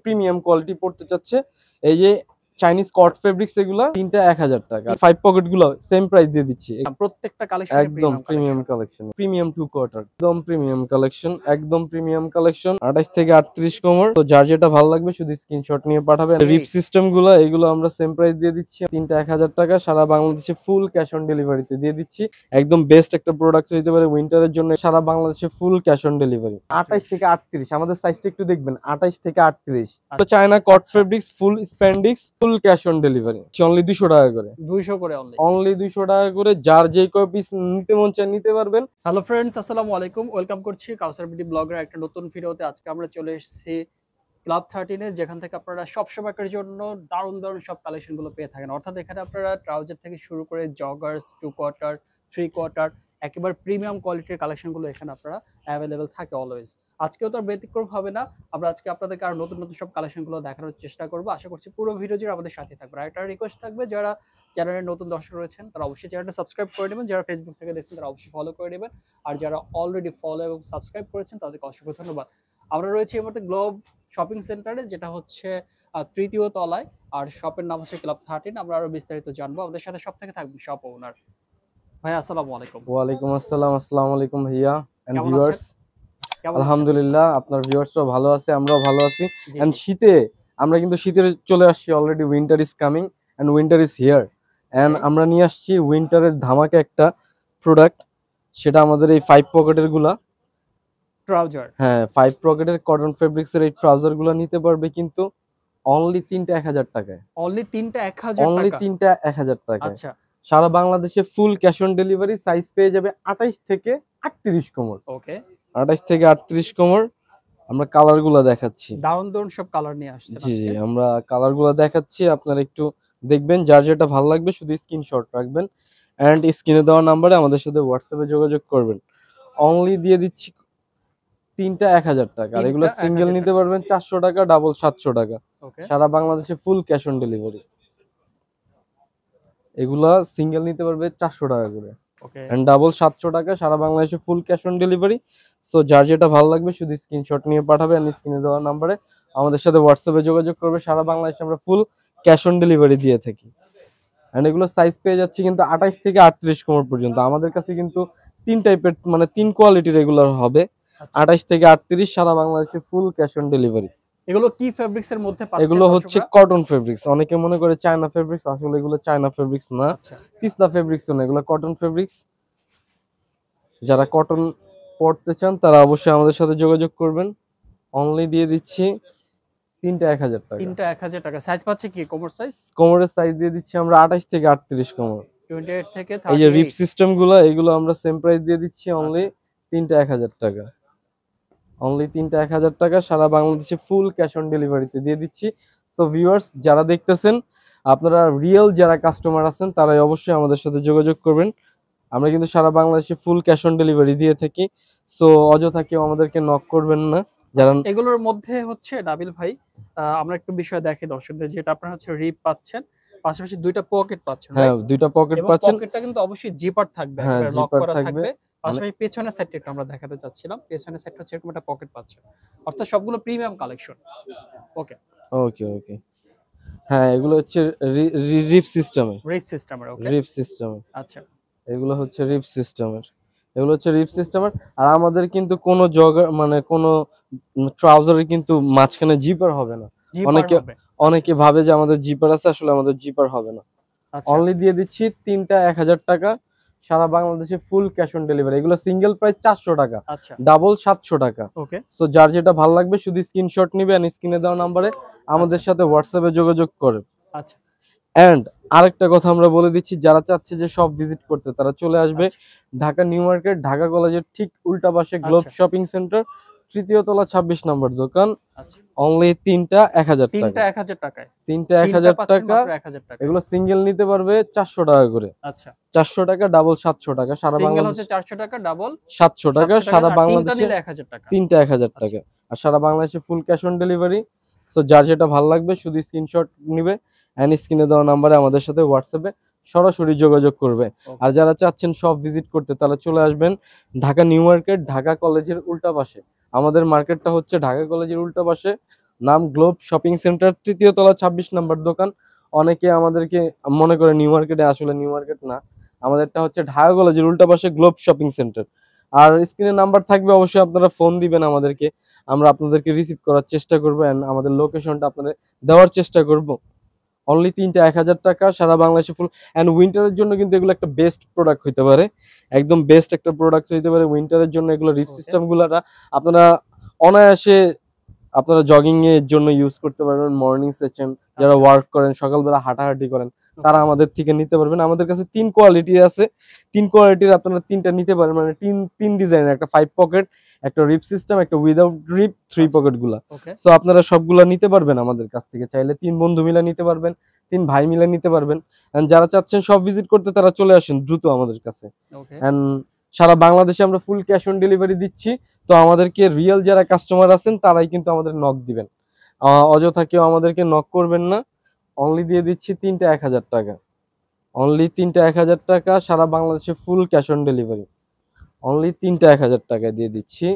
Premium quality পড়তে চাচ্ছে, এই যে চাইনিজ কট ফেব্রিক্স, এগুলা তিনটা 1000 টাকা। 5 পকেট গুলো সেম প্রাইস দিয়ে দিচ্ছি। প্রত্যেকটা কালেকশন একদম প্রিমিয়াম কালেকশন, প্রিমিয়াম 2 কোয়ার্টার, একদম প্রিমিয়াম কালেকশন, একদম প্রিমিয়াম কালেকশন। 28 থেকে 38 কোমর। তো যার যেটা ভালো লাগবে শুধু স্ক্রিনশট নিয়ে পাঠাবেন। রিপ সিস্টেম গুলো এগুলো আমরা সেম প্রাইস দিয়ে দিচ্ছি, তিনটা 1000 টাকা। সারা বাংলাদেশে ফুল ক্যাশ অন ডেলিভারিতে দিয়ে দিচ্ছি। একদম বেস্ট একটা প্রোডাক্ট হইতে পারে উইন্টারের জন্য। সারা বাংলাদেশে ফুল ক্যাশ অন ডেলিভারি। 28 থেকে 38, আমাদের সাইজটা একটু দেখবেন, 28 থেকে 38। তো China caught fabrics, full spandex, full cash on delivery, only 200 টাকা করে। 200 করে অনলি 200 টাকা করে। যার যে কয় পিস নিতে মন চায় নিতে পারবেন। হ্যালো ফ্রেন্ডস, আসসালামু আলাইকুম। ওয়েলকাম করছি কাউসার বিডি ব্লগের একটা নতুন ভিডিওতে। আজকে আমরা চলে এসেছি ক্লাব 13 এ, যেখান থেকে আপনারা সব সময়কার জন্য দারুণ দারুণ সব কালেকশন গুলো পেয়ে থাকেন। অর্থাৎ এখানে আপনারা ট্রাউজার থেকে শুরু করে জগার্স, 2 কোয়ার্টার, 3 কোয়ার্টার, একেবারে প্রিমিয়াম কোয়ালিটির কালেকশন গুলো এখানে আপনারা অ্যাভেলেবেল থাকে অলওয়েজ। আজকেও তো আর ব্যতিক্রম হবে না। আমরা আজকে আপনাদেরকে আর নতুন নতুন সব কালেকশন গুলো দেখানোর চেষ্টা করবো। আশা করছি পুরো ভিডিও জুড়ে আমাদের সাথে থাকবে। আর একটা রিকোয়েস্ট থাকবে, যারা চ্যানেলের নতুন দর্শক রয়েছেন তারা অবশ্যই চ্যানেলটা সাবস্ক্রাইব করে নেবেন। যারা ফেসবুক থেকে দেখছেন তারা অবশ্যই ফলো করে নেবেন। আর যারা অলরেডি ফলো এবং সাবস্ক্রাইব করেছেন তাদেরকে অসংখ্য ধন্যবাদ। আমরা রয়েছি এই মুহূর্তে গ্লোব শপিং সেন্টারে, যেটা হচ্ছে 3য় তলায়। আর শপের নাম হচ্ছে ক্লাব 13। আমরা আরো বিস্তারিত জানবো। আমাদের সাথে সব থেকে থাকবে শপ ওনার ভাই। আসসালামু আলাইকুম। ওয়ালাইকুম আসসালাম। আসসালামু আলাইকুম ভাইয়া এন্ড ভিউয়ার্স। আলহামদুলিল্লাহ, আপনার ভিউয়ার্সরাও ভালো আছে, আমরাও ভালো আছি। এন্ড শীতে আমরা কিন্তু শীতের চলে আসছি already. Winter is coming and winter is here. And আমরা নিয়ে আসছি উইন্টারের ধামাকা একটা প্রোডাক্ট, সেটা আমাদের এই 5 পকেটের গুলা ট্রাউজার। হ্যাঁ, 5 পকেটের কটন ফেব্রিক্স এর এই ট্রাউজার গুলো নিতে পারবে কিন্তু অনলি 3টা 1000 টাকায়। অনলি 3টা 1000 টাকা। অনলি 3টা 1000 টাকা। আচ্ছা, সারা বাংলাদেশে full cash on delivery. Size পেয়ে যাবে 28 থেকে 38 কোমর। ওকে, 28 থেকে 38 কোমর। আমরা কালার গুলা দেখাচ্ছি, দারুণ দারুণ সব কালার নিয়ে আসছেন জি জি, আজকে। আমরা কালার গুলা দেখাচ্ছি, আপনারা একটু দেখবেন। যার যেটা ভালো লাগবে শুধু স্ক্রিনশট রাখবেন এন্ড স্ক্রিনে দেওয়া নাম্বারে আমাদের সাথে হোয়াটসঅ্যাপে যোগাযোগ করবেন। অনলি দিয়ে দিচ্ছি 3টা 1000 টাকা। আর এগুলো সিঙ্গেল নিতে পারবেন 400 টাকা, ডাবল 700 টাকা। ওকে, সারা বাংলাদেশে ফুল ক্যাশ অন ডেলিভারি। এগুলা সিঙ্গেল নিতে পারবে 400 টাকা করে, ওকে, এন্ড ডাবল 700 টাকা। সারা বাংলাদেশে full cash on delivery. So যার যেটা ভালো লাগবে শুধু স্ক্রিনশট নিয়ে পাঠাবে আর স্ক্রিনে দেওয়া নাম্বারে আমাদের সাথে হোয়াটসঅ্যাপে যোগাযোগ করবে। সারা বাংলাদেশে আমরা ফুল ক্যাশ অন ডেলিভারি দিয়ে থাকি। এন্ড এগুলো সাইজ পেয়ে যাচ্ছে কিন্তু 28 থেকে 38 কোমর পর্যন্ত। আমাদের কাছে কিন্তু 3 টাইপের, মানে 3 কোয়ালিটির রেগুলার হবে। 28 থেকে 38, সারা বাংলাদেশে ফুল ক্যাশ অন ডেলিভারি। এগুলো কি ফেব্রিক্স এর মধ্যে পাচ্ছেন? এগুলো হচ্ছে কটন ফেব্রিক্স। অনেকে মনে করে চায়না ফেব্রিক্স, আসলে এগুলো চায়না ফেব্রিক্স না, পিছলা ফেব্রিক্স না, এগুলো কটন ফেব্রিক্স। যারা কটন পড়তে চান তারা অবশ্যই আমাদের সাথে যোগাযোগ করবেন। অনলি দিয়ে দিচ্ছি 3টা 1000 টাকা। 3টা 1000 টাকা। সাইজ পাচ্ছে কি? কোমর সাইজ? কোমরের সাইজ দিয়ে দিচ্ছি আমরা 28 থেকে 38 কোমর। 28 থেকে 38। এই যে রিপ সিস্টেম গুলো, এগুলো আমরা সেম প্রাইস দিয়ে দিচ্ছি, অনলি 3টা 1000 টাকা। অনলি 3টা 1000 টাকা। সারা বাংলাদেশে ফুল ক্যাশ অন ডেলিভারিতে দিয়ে দিচ্ছি। সো ভিউয়ার্স যারা দেখতেছেন, আপনারা রিয়েল যারা কাস্টমার আছেন তারাই অবশ্যই আমাদের সাথে যোগাযোগ করবেন। আমরা কিন্তু সারা বাংলাদেশে ফুল ক্যাশ অন ডেলিভারি দিয়ে থাকি। সো অযথা কেউ আমাদেরকে নক করবেন না। যারা এগুলোর মধ্যে হচ্ছে নাবিল ভাই, আমরা একটু বিষয় দেখি দর্শকদের, যেটা আপনারা হচ্ছে রিপ পাচ্ছেন, পাশাপাশি 2টা পকেট পাচ্ছেন। হ্যাঁ, 2টা পকেট পাচ্ছেন। পকেটটা কিন্তু অবশ্যই জিপার থাকবে, হ্যাঁ, লক জিপার করা থাকবে। থাকবে। পাশাপাশি পেছনের সাইডটা একটু আমরা দেখাতে চাচ্ছিলাম। পেছনের সাইডটা হচ্ছে এরকম একটা পকেট পাচ্ছেন। অর্থাৎ সবগুলো প্রিমিয়াম কালেকশন। ওকে ওকে ওকে। হ্যাঁ, এগুলো হচ্ছে রিপ সিস্টেমের। রিপ সিস্টেমের। ওকে, রিপ সিস্টেমের। আচ্ছা, এগুলো হচ্ছে রিপ সিস্টেমের। এগুলো হচ্ছে রিপ সিস্টেমের। আর আমাদের কিন্তু কোনো জগার, মানে কোনো ট্রাউজারে কিন্তু মাঝখানে জিপার হবে না। অনেকে ভাবে যে আমাদের জিপার আছে, আসলে আমাদের জিপার হবে না। অনলি দিয়ে দিচ্ছি 3টা 1000 টাকা। সারা বাংলাদেশে ফুল ক্যাশ অন ডেলিভারি। এগুলো সিঙ্গেল প্রাইস 400 টাকা, ডাবল 700 টাকা। ওকে, সো যার যেটা ভালো লাগবে শুধু স্ক্রিনশট নিবে আর স্ক্রিনে দেওয়া নম্বরে আমাদের সাথে হোয়াটসঅ্যাপে যোগাযোগ করে। আচ্ছা, এন্ড আরেকটা কথা আমরা বলে দিচ্ছি, যারা চাচ্ছে যে সব ভিজিট করতে তারা চলে আসবে ঢাকা নিউ মার্কেট, ঢাকা কলেজের ঠিক উল্টা পাশে গ্লোব শপিং সেন্টার, 3য় তলা 26 নম্বর দোকান। অনলি 3টা 1000 টাকা। 3টা 1000 টাকায়। 3টা 1000 টাকা। এগুলো সিঙ্গেল নিতে পারবে 400 টাকা করে। আচ্ছা, 400 টাকা, ডাবল 700 টাকা। সারা সিঙ্গেল হচ্ছে 400 টাকা, ডাবল 700 টাকা। সারা বাংলাদেশে 1000 টাকা। 3টা 1000 টাকা। আর সারা বাংলাদেশে full cash on delivery. So যার যেটা ভালো লাগবে শুধু স্ক্রিনশট নিবে এন্ড স্ক্রিনে দেওয়া নাম্বারে আমাদের সাথে হোয়াটসঅ্যাপে সরাসরি যোগাযোগ করবে। আর যারা চাচ্ছেন সব ভিজিট করতে তারা চলে আসবেন ঢাকা নিউ মার্কেট, ঢাকা কলেজের উল্টা পাশে। আমাদের মার্কেটটা হচ্ছে ঢাকা কলেজের উল্টা পাশে নাম গ্লোব শপিং সেন্টার, তৃতীয় তলা 26 নম্বর দোকান। অনেকে আমাদেরকে মনে করে নিউ মার্কেটে, আসলে নিউ মার্কেট না, আমাদেরটা হচ্ছে ঢাকা কলেজের উল্টা পাশে গ্লোব শপিং সেন্টার। আর স্ক্রিনে নাম্বার থাকবে, অবশ্যই আপনারা ফোন দিবেন আমাদেরকে, আমরা আপনাদেরকে রিসিভ করার চেষ্টা করবো এন্ড আমাদের লোকেশনটা আপনাদের দেওয়ার চেষ্টা করব। অনলি 3টা 1000 টাকা, সারা বাংলাদেশে ফুল। অ্যান্ড উইন্টারের জন্য কিন্তু এগুলো একটা বেস্ট প্রোডাক্ট হইতে পারে, একদম বেস্ট একটা প্রোডাক্ট হইতে পারে উইন্টারের জন্য। এগুলো রিপ সিস্টেম গুলাটা আপনারা অনায়াসে আপনারা জগিং এর জন্য ইউজ করতে পারবেন। মর্নিং সেশন যারা ওয়ার্ক করেন, সকালবেলা হাঁটাহাঁটি করেন, তারা আমাদের থেকে নিতে পারবেন। আমাদের কাছে 3 কোয়ালিটি আছে, 3 কোয়ালিটির আপনারা 3টা নিতে পারেন, মানে তিন ডিজাইনের, একটা 5 পকেট, একটা রিপ সিস্টেম, একটা উইদাউট রিপ, 3 পকেট গুলা। সো আপনারা সবগুলা নিতে পারবেন আমাদের কাছ থেকে, চাইলে 3 বন্ধু মিলে নিতে পারবেন, 3 ভাই মিলে নিতে পারবেন। এন্ড যারা চাচ্ছেন সব ভিজিট করতে, তারা চলে আসেন দ্রুত আমাদের কাছে। এন্ড সারা বাংলাদেশে আমরা ফুল ক্যাশ অন ডেলিভারি দিচ্ছি। তো আমাদেরকে রিয়েল যারা কাস্টমার আছেন তারাই কিন্তু আমাদের নক দিবেন, অযথা কেউ আমাদেরকে নক করবেন না। অনলি দিয়ে দিচ্ছি 3টা 1000 টাকা, অনলি 3টা 1000 টাকা, সারা বাংলাদেশে full cash on delivery. Only 3টা 1000 টাকা দিয়ে দিচ্ছি,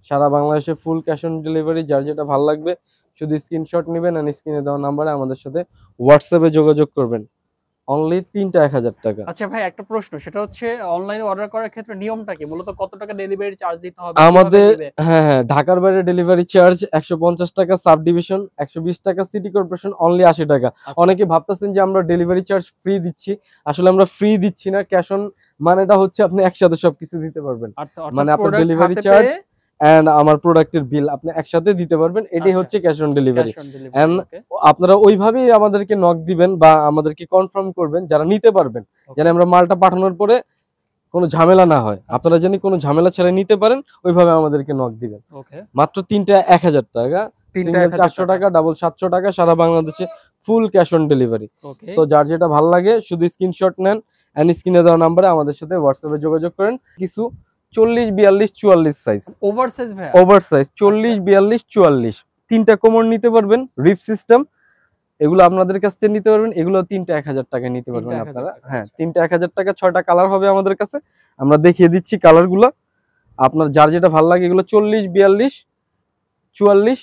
সারা বাংলাদেশে ফুল ক্যাশ অন ডেলিভারি। যার যেটা ভালো লাগবে শুধু স্ক্রিনশট নেবেন আর স্ক্রিনে দেওয়া নাম্বারে আমাদের সাথে হোয়াটসঅ্যাপে যোগাযোগ করবেন। অনলি 3টা 1000 টাকা। আচ্ছা ভাই, একটা প্রশ্ন, সেটা হচ্ছে অনলাইনে অর্ডার করার ক্ষেত্রে নিয়মটা কি? মূলত কত টাকা ডেলিভারি চার্জ দিতে হবে? আমাদের হ্যাঁ, ঢাকার বাইরে ডেলিভারি চার্জ 150 টাকা, সাব ডিভিশন 120 টাকা, সিটি কর্পোরেশন অনলি 80 টাকা। অনেকে ভাবতেছেন যে আমরা ডেলিভারি চার্জ ফ্রি দিচ্ছি, আসলে আমরা ফ্রি দিচ্ছি না। ক্যাশ অন মানেটা হচ্ছে আপনি একসাথে সবকিছু দিতে পারবেন, মানে আপনার ডেলিভারি চার্জ এন্ড আমার প্রোডাক্টের বিল আপনি একসাথে দিতে পারবেন, এটাই হচ্ছে ক্যাশ অন ডেলিভারি। এন্ড আপনারা ওইভাবেই আমাদেরকে নক দিবেন বা আমাদেরকে কনফার্ম করবেন যারা নিতে পারবেন, যেন আমরা মালটা পাঠানোর পরে কোনো ঝামেলা না হয়, আপনারা জানি কোনো ঝামেলা ছাড়া নিতে পারেন, ওইভাবে আমাদেরকে নক দিবেন। মাত্র 3টা 1000 টাকা, সিঙ্গেল 400 টাকা, ডাবল 700 টাকা, সারা বাংলাদেশে ফুল ক্যাশ অন ডেলিভারি। তো যার যেটা ভালো লাগে শুধু স্ক্রিনশট নেন এন্ড স্ক্রিনে দেওয়া নম্বরে আমাদের সাথে হোয়াটসঅ্যাপে যোগাযোগ করেন। কিছু 40 42 44 সাইজ, ওভারসাইজ ভাই, ওভারসাইজ 40 42 44, 3টা কোমর নিতে পারবেন, রিপ সিস্টেম, এগুলো আপনাদের কাছ থেকে নিতে পারবেন। এগুলো 3টা 1000 টাকা নিতে পারবেন আপনারা। হ্যাঁ, 3টা 1000 টাকা, 6টা কালার হবে আমাদের কাছে, আমরা দেখিয়ে দিচ্ছি কালারগুলো। আপনার যার যেটা ভালো লাগে, এগুলো 40 42 44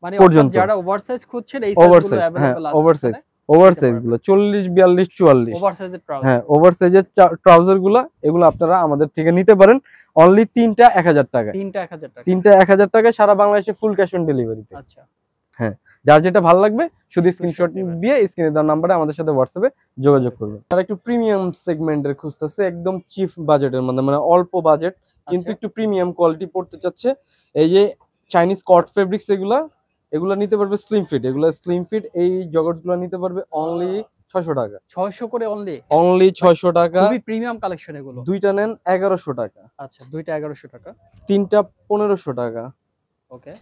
মানে পর্যন্ত যারা ওভারসাইজ খুঁজছেন এই সাইজগুলো अवेलेबल আছে। ওভারসাইজ, ওভারসাইজ গুলো 40 42 44, ওভারসাইজের ট্রাউজার। হ্যাঁ, ওভারসাইজের ট্রাউজার গুলো, এগুলো আপনারা আমাদের থেকে নিতে পারেন। অনলি 3টা 1000 টাকা, 3টা 1000 টাকা, 3টা 1000 টাকা, সারা বাংলাদেশে ফুল ক্যাশ অন ডেলিভারিতে। আচ্ছা হ্যাঁ, যার যেটা ভালো লাগবে শুধু স্ক্রিনশট দিয়ে স্ক্রিনে দেওয়া নম্বরে আমাদের সাথে হোয়াটসঅ্যাপে যোগাযোগ করবেন। তারা একটু প্রিমিয়াম সেগমেন্টের খুঁজতেছে, একদম চিপ বাজেটের মধ্যে, মানে অল্প বাজেট কিন্তু একটু প্রিমিয়াম কোয়ালিটি পড়তে চাচ্ছে। এই যে চাইনিজ কট ফেব্রিক্স, এগুলা নিতে পারবে স্লিম ফিট, এগুলা স্লিম ফিট, এই জগটস গুলো নিতে পারবে অনলি 600 টাকা, 600 করে অনলি, অনলি 600 টাকা। খুবই প্রিমিয়াম কালেকশন এগুলো। দুইটা নেন 1100 টাকা, আচ্ছা, দুইটা 1100 টাকা, তিনটা 1500 টাকা, ওকে,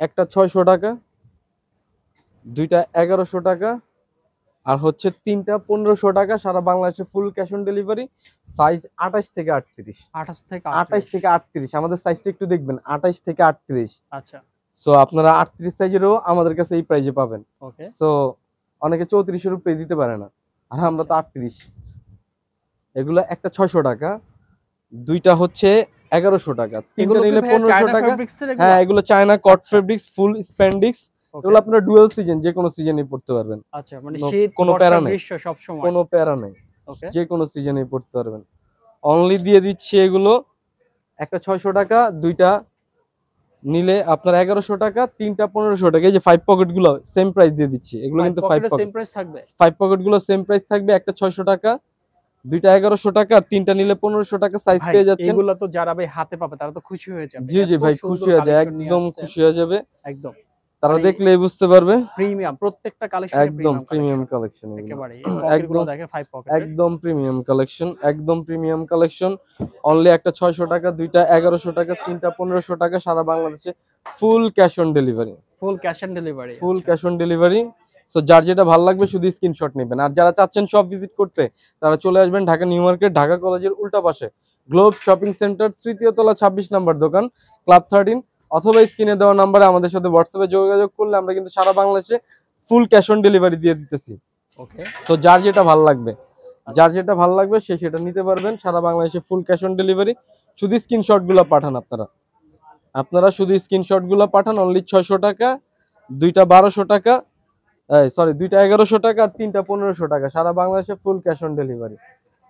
একটা 600 টাকা, দুইটা 1100 টাকা, আর হচ্ছে 3টা 1500 টাকা, সারা বাংলাদেশে full cash on delivery. Size 28 থেকে 38, 28 থেকে 38, আমাদের সাইজটা একটু দেখবেন, 28 থেকে 38। আচ্ছা, সো আপনারা 38 সাইজেরও আমাদের কাছে এই প্রাইজে পাবেন। ওকে, সো অনেকে 34 এর উপরে দিতে পারে না, আর আমরা তো 38। এগুলো একটা 600 টাকা, দুইটা হচ্ছে 1100 টাকা, তিনটা নিলে 1500 টাকা। হ্যাঁ, এগুলো চায়না কট ফেব্রিক্স, ফুল স্প্যান্ডিক্স, এগুলো আপনারা ডুয়াল সিজন, যে কোনো সিজনে পড়তে পারবেন। আচ্ছা, মানে শীত কোনো প্যারা নেই, গ্রীষ্ম সব সময় কোনো প্যারা নেই, ওকে, যে কোনো সিজনে পড়তে পারবেন। অনলি দিয়ে দিচ্ছি এগুলো একটা 600 টাকা, দুইটা নিলে আপনার 1100 টাকা, তিনটা 1500 টাকা। এই যে 5 পকেট গুলো সেম প্রাইস দিয়ে দিচ্ছি, এগুলো কিন্তু 5 পকেট সেম প্রাইস থাকবে, 5 পকেট গুলো সেম প্রাইস থাকবে, একটা 600 টাকা, দুইটা 1100 টাকা, আর তিনটা নিলে 1500 টাকা। সাইজ পেয়ে যাচ্ছেন। এগুলো তো যারা ভাই হাতে পাবে তারা তো খুশি হয়ে যাবে। জি জি ভাই, খুশি হয়ে যাবে, একদম খুশি হয়ে যাবে, একদম। তারা দেখলেই বুঝতে পারবে প্রিমিয়াম, প্রত্যেকটা কালেকশন একদম প্রিমিয়াম কালেকশন, একেবারে এই পকেটগুলো দেখেন 5 পকেট, একদম প্রিমিয়াম কালেকশন, একদম প্রিমিয়াম কালেকশন। অনলি একটা 600 টাকা, দুইটা 1100 টাকা, তিনটা 1500 টাকা, সারা বাংলাদেশে full cash on delivery, full cash on delivery, full cash on delivery. So যার যেটা ভালো লাগবে শুধু স্ক্রিনশট নেবেন। আর যারা চাচ্ছেন সব ভিজিট করতে, তারা চলে আসবেন ঢাকা নিউ মার্কেট, ঢাকা কলেজের উল্টা পাশে গ্লোব শপিং সেন্টার, তৃতীয় তলা 26 নম্বর দোকান, ক্লাব 13, অথবা স্ক্রিনে দেওয়া নম্বরে আমাদের সাথে হোয়াটসঅ্যাপে যোগাযোগ করলে আমরা কিন্তু সারা বাংলাদেশে ফুল ক্যাশ অন ডেলিভারি দিয়ে দিতেছি। ওকে, সো যার যেটা ভালো লাগবে, যার যেটা ভালো লাগবে সে সেটা নিতে পারবেন, সারা বাংলাদেশে ফুল ক্যাশ অন ডেলিভারি। শুধু স্ক্রিনশট গুলো পাঠান, আপনারা শুধু স্ক্রিনশট গুলো পাঠান। অনলি 600 টাকা, দুইটা 1200 টাকা, সরি দুইটা 1100 টাকা আর তিনটা 1500 টাকা, সারা বাংলাদেশে ফুল ক্যাশ অন ডেলিভারি।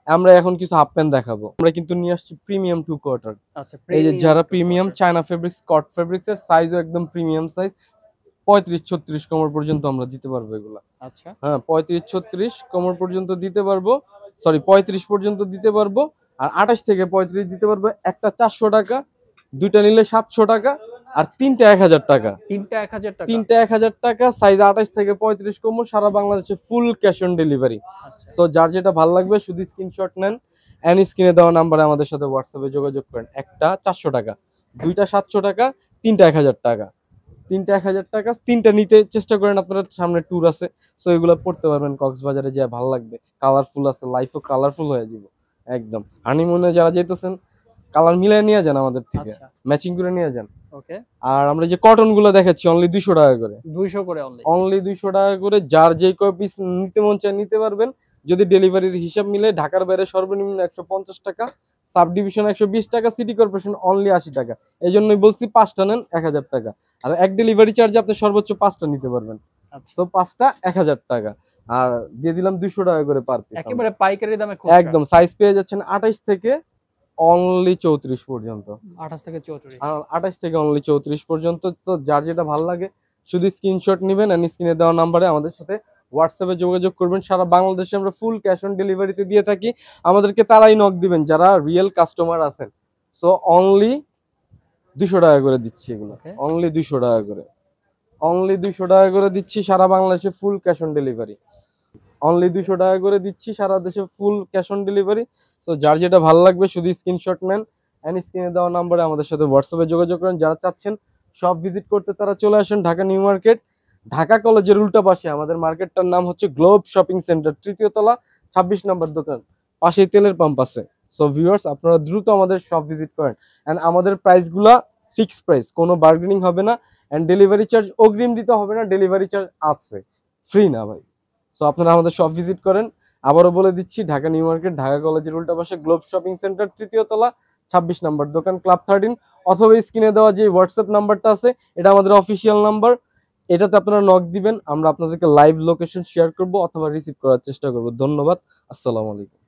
আমরা এখন কিছু হাফ প্যান্ট দেখাবো। আমরা কিন্তু নিয়ে আসছি প্রিমিয়াম 2 কোয়ার্টার। আচ্ছা, এই যে প্রিমিয়াম যারা টু প্রিমিয়াম কোয়ার্টার। চায়না ফেব্রিক্স, কট ফেব্রিক্স এর সাইজও একদম প্রিমিয়াম সাইজ, 35-36 কোমর পর্যন্ত আমরা দিতে পারবো এগুলা। আচ্ছা, হ্যাঁ, 35-36 কোমর পর্যন্ত দিতে পারবো, সরি 35 পর্যন্ত দিতে পারবো, আর 28 থেকে 35 দিতে পারবো। একটা 400 টাকা, দুইটা নিলে 700 টাকা, আর তিনটা 1000 টাকা। তিনটা 1000 টাকা। তিনটা 1000 টাকা, সাইজ 28 থেকে 35 কোমর, সারা বাংলাদেশে ফুল ক্যাশ অন ডেলিভারি। আচ্ছা, সো যার যেটা ভালো লাগবে শুধু স্ক্রিনশট নেন, এন্ড স্ক্রিনে দেওয়া নাম্বারে আমাদের সাথে হোয়াটসঅ্যাপে যোগাযোগ করেন। একটা 400 টাকা, দুইটা 700 টাকা, তিনটা 1000 টাকা। তিনটা 1000 টাকা, তিনটা নিতে চেষ্টা করেন। আপনার সামনে ট্যুর আছে, সো এগুলো পড়তে পারবেন কক্সবাজারে, যা ভালো লাগবে। কালারফুল আছে, লাইফও কালারফুল হয়ে যাবে একদম। হানিমুনে যারা যেতেছেন, কালার মিলাই নিয়ে যান আমাদের থেকে, আচ্ছা, ম্যাচিং করে নিয়ে যান। ওকে। আর আমরা যে কটন গুলো দেখাচ্ছি অনলি 200 টাকা করে, 200 করে অনলি। অনলি 200 টাকা করে। যার যে কয় পিস নিতে মন চায় নিতে পারবেন। যদি ডেলিভারির হিসাব মিলে ঢাকার বাইরে সর্বনিম্ন 150 টাকা, সাব ডিভিশন 120 টাকা, সিটি কর্পোরেশন অনলি 80 টাকা। এই জন্যই বলছি 5টা নেন 1000 টাকা, আর এক ডেলিভারি চার্জে আপনি সর্বোচ্চ 5টা নিতে পারবেন। আচ্ছা, তো 5টা 1000 টাকা, আর দিয়ে দিলাম 200 টাকা করে পার পিস। একেবারে পাইকারি দামে খুচরা। একদম সাইজ পেয়ে যাচ্ছেন 28 থেকে অনলি 34 পর্যন্ত। 28 থেকে 34। 28 থেকে অনলি 34 পর্যন্ত। তো যার যেটা ভালো লাগে শুধু স্ক্রিনশট নেবেন, আর স্ক্রিনে দেওয়া নাম্বারে আমাদের সাথে হোয়াটসঅ্যাপে যোগাযোগ করবেন। সারা বাংলাদেশে আমরা ফুল ক্যাশ অন ডেলিভারিতে দিয়ে থাকি। আমাদেরকে তারাই নক দিবেন যারা রিয়েল কাস্টমার আছেন। সো অনলি 200 টাকা করে দিচ্ছি এগুলো, ওকে। অনলি 200 টাকা করে, অনলি 200 টাকা করে দিচ্ছি সারা বাংলাদেশে full cash on delivery. Only 200 টাকা করে দিচ্ছি সারা দেশে full cash on delivery. So যার যেটা ভালো লাগবে শুধু স্ক্রিনশট নেন, এন্ড স্ক্রিনে দেওয়া নাম্বারে আমাদের সাথে হোয়াটসঅ্যাপে যোগাযোগ করেন। যারা চাচ্ছেন সব ভিজিট করতে তারা চলে আসেন ঢাকা নিউ মার্কেট, ঢাকা কলেজের উল্টা পাশে আমাদের মার্কেটটার নাম হচ্ছে গ্লোব শপিং সেন্টার, 3য় তলা, 26 নম্বর দোকান, পাশেই তেলের পাম্প আছে। সো ভিউয়ার্স, আপনারা দ্রুত আমাদের সব ভিজিট করেন, এন্ড আমাদের প্রাইসগুলা ফিক্সড প্রাইস, কোনো বার্গেনিং হবে না, এন্ড ডেলিভারি চার্জ অগ্রিম দিতে হবে না, ডেলিভারি চার্জ আছে, ফ্রি না ভাই। সো আপনারা আমাদের শপ ভিজিট করেন। আবারও বলে দিচ্ছি, ঢাকা নিউ মার্কেট, ঢাকা কলেজের উল্টা পাশে গ্লোব শপিং সেন্টার, 3য় তলা, 26 নম্বর দোকান, ক্লাব 13। অথবা স্ক্রিনে দেওয়া যে হোয়াটসঅ্যাপ নাম্বারটা আছে, এটা আমাদের অফিসিয়াল নাম্বার, এটাতে আপনারা নক দিবেন। আমরা আপনাদেরকে লাইভ লোকেশন শেয়ার করব অথবা রিসিভ করার চেষ্টা করব। ধন্যবাদ, আসসালামু আলাইকুম।